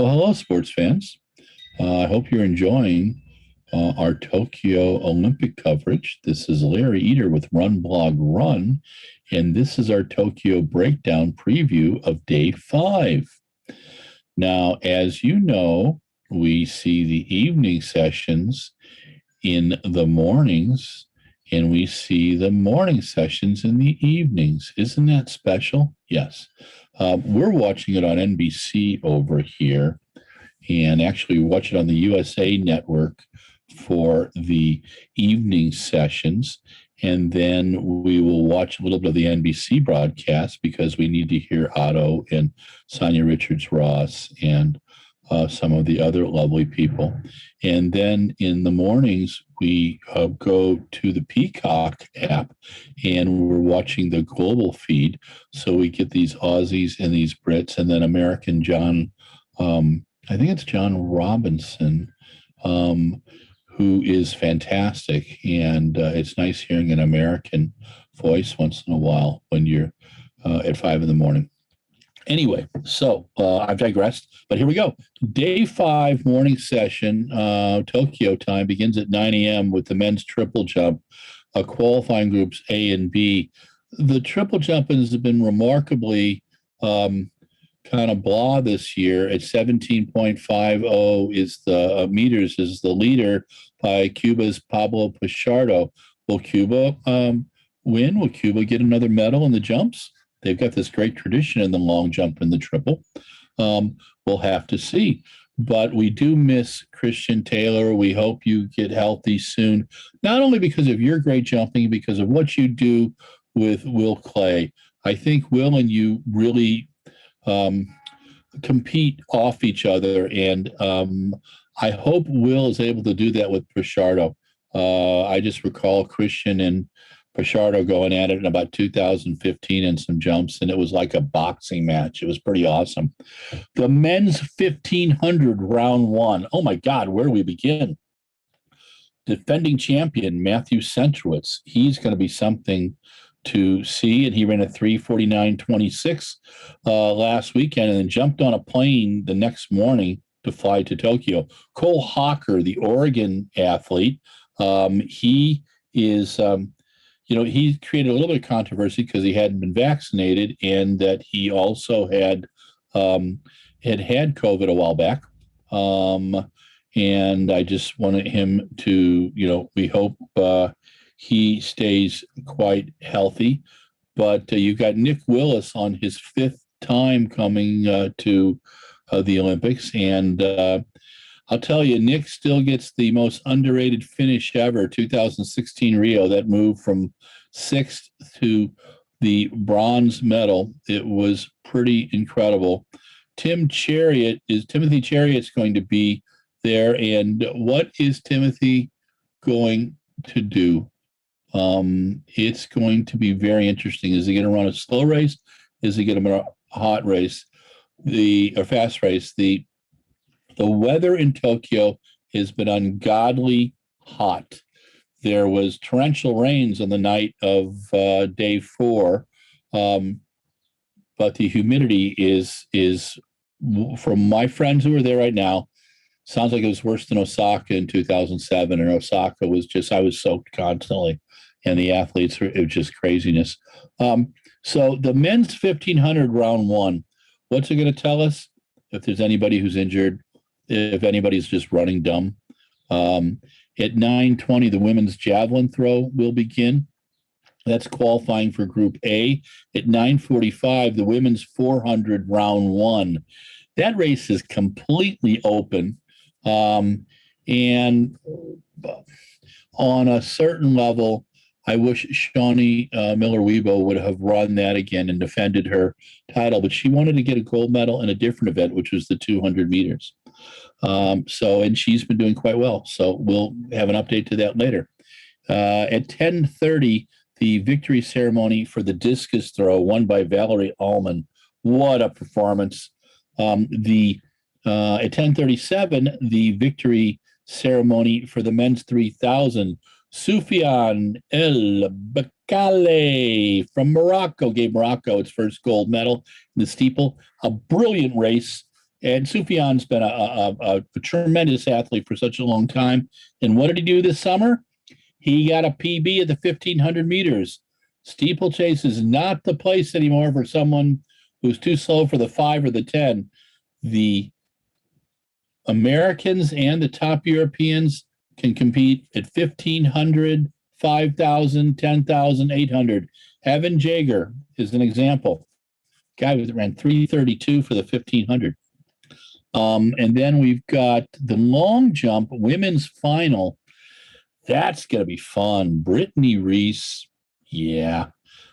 Well, hello, sports fans. I hope you're enjoying our Tokyo Olympic coverage. This is Larry Eater with RunBlogRun, and this is our Tokyo breakdown preview of day 5. Now, as you know, we see the evening sessions in the mornings, and we see the morning sessions in the evenings. Isn't that special? Yes. We're watching it on NBC over here, and actually watch it on the USA Network for the evening sessions. And then we will watch a little bit of the NBC broadcast because we need to hear Otto and Sonia Richards Ross and some of the other lovely people. And then in the mornings, we go to the Peacock app and we're watching the global feed. So we get these Aussies and these Brits, and then American John, I think it's John Robinson, who is fantastic. And it's nice hearing an American voice once in a while when you're at 5 in the morning. Anyway, so I've digressed, but here we go. Day 5 morning session, Tokyo time, begins at 9 a.m. with the men's triple jump, qualifying groups A and B. The triple jumpers have been remarkably kind of blah this year. At 17.50 is the meters is the leader by Cuba's Pablo Pichardo. Will Cuba win? Will Cuba get another medal in the jumps? They've got this great tradition in the long jump and the triple. We'll have to see. But we do miss Christian Taylor. We hope you get healthy soon, not only because of your great jumping, because of what you do with Will Clay. I think Will and you really compete off each other, and I hope Will is able to do that with Pichardo. I just recall Christian and Pichardo going at it in about 2015 in some jumps, and it was like a boxing match. It was pretty awesome. The men's 1500 round 1. Oh my God, where do we begin? Defending champion Matthew Centrowitz. He's going to be something to see, and he ran a 3:49.26 last weekend, and then jumped on a plane the next morning to fly to Tokyo. Cole Hawker, the Oregon athlete, he is, he created a little bit of controversy because he hadn't been vaccinated, and that he also had had COVID a while back. And I just wanted him to, we hope he stays quite healthy. But you've got Nick Willis on his 5th time coming to the Olympics. And I'll tell you, Nick still gets the most underrated finish ever, 2016 Rio, that move from 6th to the bronze medal. It was pretty incredible. Timothy Chariot's going to be there. And what is Timothy going to do? It's going to be very interesting. Is he going to run a slow race? Is he going to run a hot race? Or fast race? The weather in Tokyo has been ungodly hot. There was torrential rains on the night of day 4, but the humidity is from my friends who are there right now, sounds like it was worse than Osaka in 2007. And Osaka was I was soaked constantly, and the athletes it was just craziness. So the men's 1500 round 1, what's it going to tell us? If there's anybody who's injured, if anybody's just running dumb. At 9:20, the women's javelin throw will begin. That's qualifying for Group A. At 9:45, the women's 400 round 1. That race is completely open. And on a certain level, I wish Shawnee Miller-Weebo would have run that again and defended her title, but she wanted to get a gold medal in a different event, which was the 200 meters. And she's been doing quite well. So we'll have an update to that later. At 10:30, the victory ceremony for the discus throw, won by Valerie Allman. What a performance. At 10:37, the victory ceremony for the men's 3,000. Soufiane El Bakale from Morocco gave Morocco its first gold medal in the steeple. A brilliant race. And Sufjan's been a tremendous athlete for such a long time. And what did he do this summer? He got a PB at the 1,500 meters. Steeplechase is not the place anymore for someone who's too slow for the 5 or the 10. The Americans and the top Europeans can compete at 1,500, 5,000, 10,000, 800. Evan Jager is an example. Guy who ran 3:32 for the 1,500. And then we've got the long jump women's final. That's going to be fun. Brittany Reese. Yeah,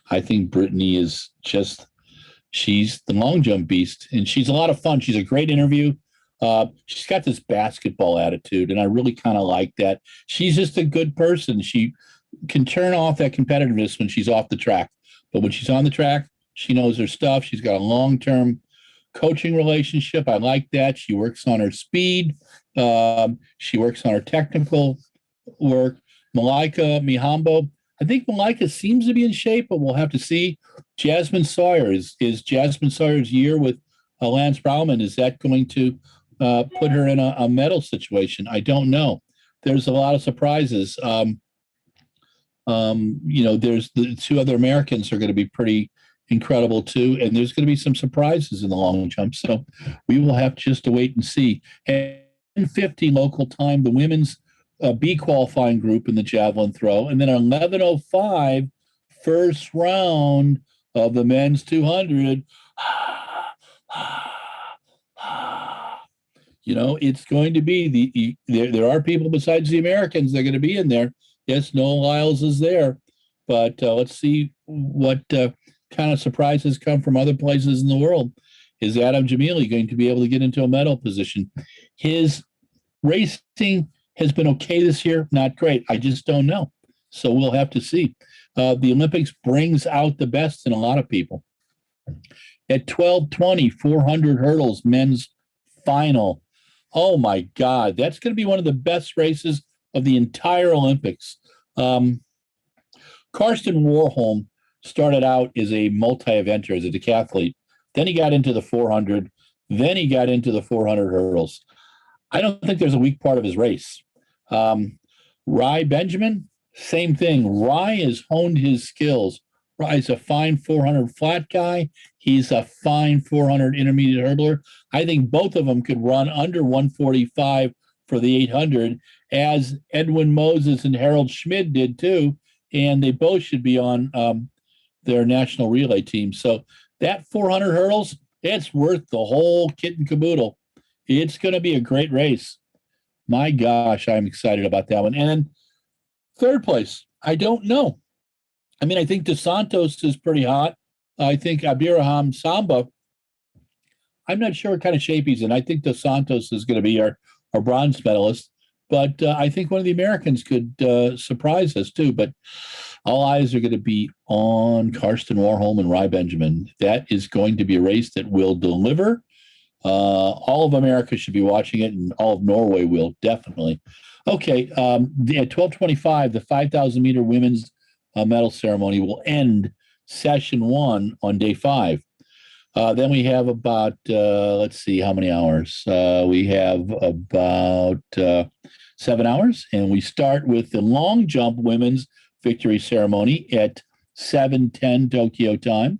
I think Brittany is she's the long jump beast, and she's a lot of fun. She's a great interview. She's got this basketball attitude, and I really kind of like that. She's just a good person. She can turn off that competitiveness when she's off the track, but when she's on the track, she knows her stuff. She's got a long-term coaching relationship. I like that. She works on her speed. She works on her technical work. Malaika Mihambo. I think Malaika seems to be in shape, but we'll have to see. Jasmine Sawyer. Is Jasmine Sawyer's year with Lance Brauman, is that going to put her in a medal situation? I don't know. There's a lot of surprises. There's the 2 other Americans are going to be pretty incredible too, and there's going to be some surprises in the long jump. So we will have just to wait and see. And 50 local time, the women's B qualifying group in the javelin throw, and then 11:05 first round of the men's 200. It's going to be there are people besides the Americans that are going to be in there. Yes, Noah Lyles is there, but let's see what kind of surprises come from other places in the world. Is Adam Jamili going to be able to get into a medal position? His racing has been okay this year, not great. I just don't know. So we'll have to see. The Olympics brings out the best in a lot of people. At 12:20, 400 hurdles, men's final. Oh my God, that's going to be one of the best races of the entire Olympics. Karsten Warholm started out as a multi-eventer, as a decathlete. Then he got into the 400. Then he got into the 400 hurdles. I don't think there's a weak part of his race. Rai Benjamin, same thing. Rai has honed his skills. Rai's a fine 400 flat guy. He's a fine 400 intermediate hurdler. I think both of them could run under 145 for the 800, as Edwin Moses and Harold Schmid did too. And they both should be on their national relay team. So that 400 hurdles, it's worth the whole kit and caboodle. It's going to be a great race. My gosh, I'm excited about that one. And then third place, I don't know. I mean, I think Dos Santos is pretty hot. I think Abdiraham Samba, I'm not sure what kind of shape he's in. I think Dos Santos is going to be our bronze medalist. But I think one of the Americans could surprise us too. But all eyes are going to be on Karsten Warholm and Rai Benjamin. That is going to be a race that will deliver. All of America should be watching it, and all of Norway will, definitely. Okay, at 12:25, the 5,000-meter women's medal ceremony will end session 1 on day 5. Then we have about, let's see, how many hours? We have about 7 hours, and we start with the long jump women's victory ceremony at 7:10 Tokyo time.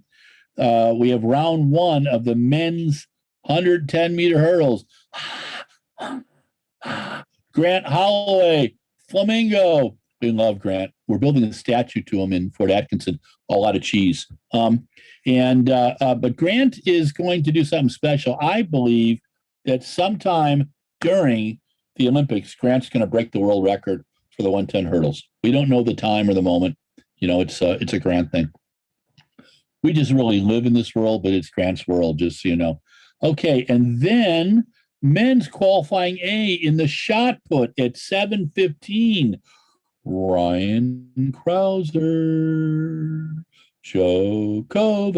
We have round 1 of the men's 110-meter hurdles. Grant Holloway, Flamingo. We love Grant. We're building a statue to him in Fort Atkinson. A lot of cheese. But Grant is going to do something special. I believe that sometime during the Olympics, Grant's going to break the world record for the 110 hurdles. We don't know the time or the moment. It's a Grant thing. We just really live in this world, but it's Grant's world, just so you know. Okay, and then men's qualifying A in the shot put at 7:15. Ryan Krauser, Joe Kovacs.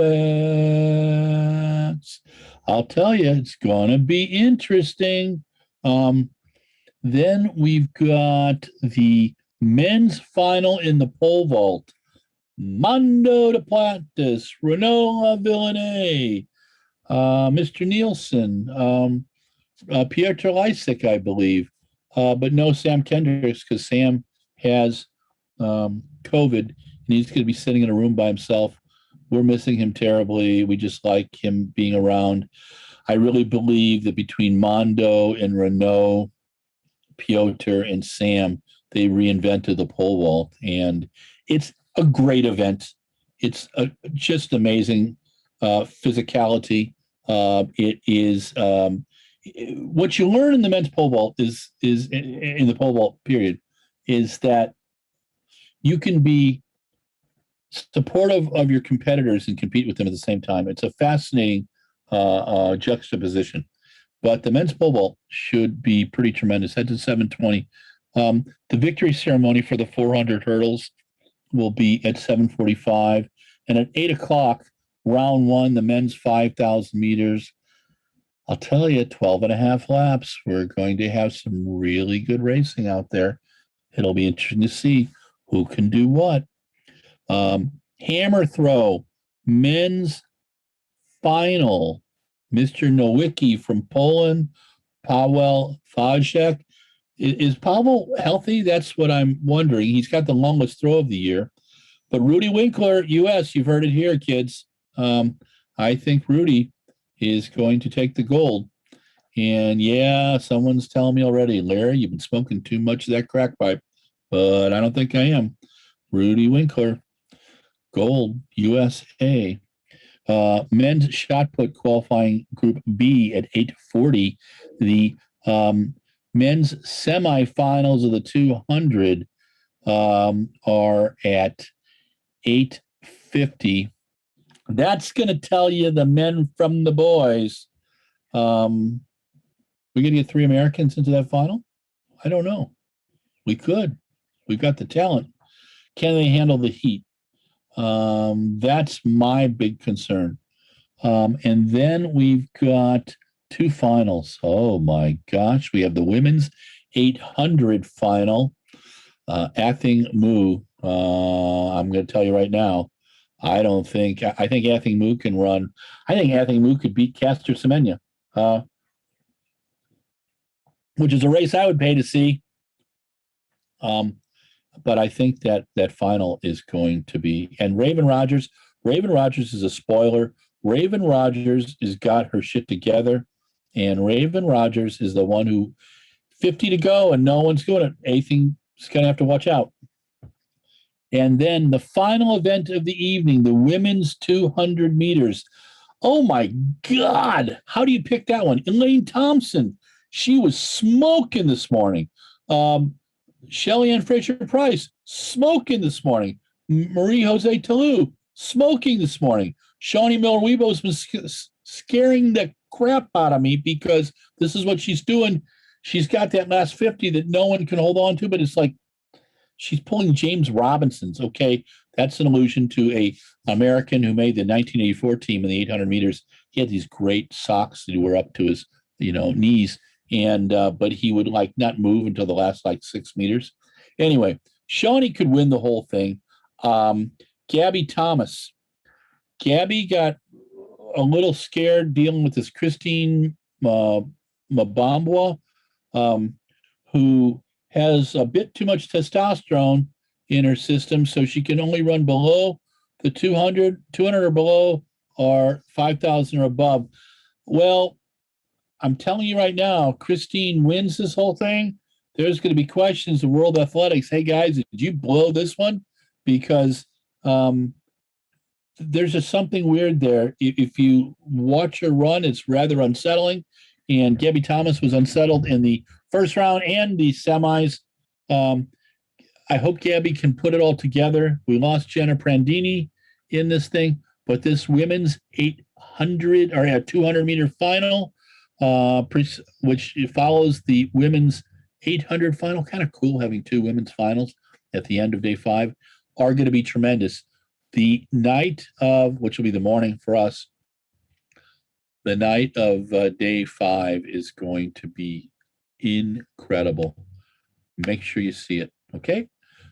I'll tell you, it's going to be interesting. Then we've got the men's final in the pole vault. Mondo Duplantis, Renaud Villeneuve, Mr. Nielsen, Piotr Lysick, I believe, but no Sam Kendricks because Sam has COVID and he's going to be sitting in a room by himself. We're missing him terribly. We just like him being around. I really believe that between Mondo and Renault, Piotr and Sam, they reinvented the pole vault, and it's a great event. It's just amazing physicality. It is what you learn in the men's pole vault is in the pole vault period is that you can be supportive of your competitors and compete with them at the same time. It's a fascinating juxtaposition. But the men's pole vault should be pretty tremendous. Head to 720. The victory ceremony for the 400 hurdles will be at 7:45, and at 8 o'clock, round one, the men's 5,000 meters. I'll tell you, 12 and a half laps. We're going to have some really good racing out there. It'll be interesting to see who can do what. Hammer throw, men's final. Mr. Nowicki from Poland, Paweł Fajek. Is Paweł healthy? That's what I'm wondering. He's got the longest throw of the year. But Rudy Winkler, U.S., you've heard it here, kids. I think Rudy is going to take the gold. And yeah, someone's telling me already, Larry, you've been smoking too much of that crack pipe. But I don't think I am. Rudy Winkler, gold, USA. Men's shot put qualifying group B at 8:40. The men's semifinals of the 200 are at 8:50. That's going to tell you the men from the boys. We're going to get 3 Americans into that final? I don't know. We could. We've got the talent. Can they handle the heat? That's my big concern. And then we've got 2 finals. Oh my gosh. We have the women's 800 final. Athing Mu. I'm going to tell you right now, I think Athing Mu can run. I think Athing Mu could beat Caster Semenya, which is a race I would pay to see. But I think that final is going to be, and Raven Rogers is a spoiler. Raven Rogers has got her shit together, and Raven Rogers is the one who 50 to go and no one's doing it. Athing's going to have to watch out. And then the final event of the evening, the women's 200 meters. Oh my God. How do you pick that one? Elaine Thompson. She was smoking this morning. Shelly Ann Fraser-Price, smoking this morning. Marie-Jose Talou, smoking this morning. Shawnee Miller-Weibo's been scaring the crap out of me because this is what she's doing. She's got that last 50 that no one can hold on to, but it's like she's pulling James Robinson's. Okay, that's an allusion to an American who made the 1984 team in the 800 meters. He had these great socks that were up to his, knees. And but he would not move until the last 6 meters. Anyway, Shawnee could win the whole thing. Gabby Thomas. Gabby got a little scared dealing with this Christine Mabambwa, who has a bit too much testosterone in her system, so she can only run below the 200 or below, or 5,000 or above. Well, I'm telling you right now, Christine wins this whole thing. There's going to be questions of World Athletics. Hey, guys, did you blow this one? Because there's just something weird there. If you watch her run, it's rather unsettling. And Gabby Thomas was unsettled in the first round and the semis. I hope Gabby can put it all together. We lost Jenna Prandini in this thing, but this women's 800 or 200 meter final, which follows the women's 800 final. Kind of cool having 2 women's finals at the end of day 5, are going to be tremendous. The night of, which will be the morning for us, the night of day 5 is going to be incredible. Make sure you see it, okay?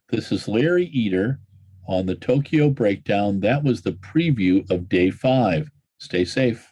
This is Larry Eder on the Tokyo Breakdown. That was the preview of day 5. Stay safe.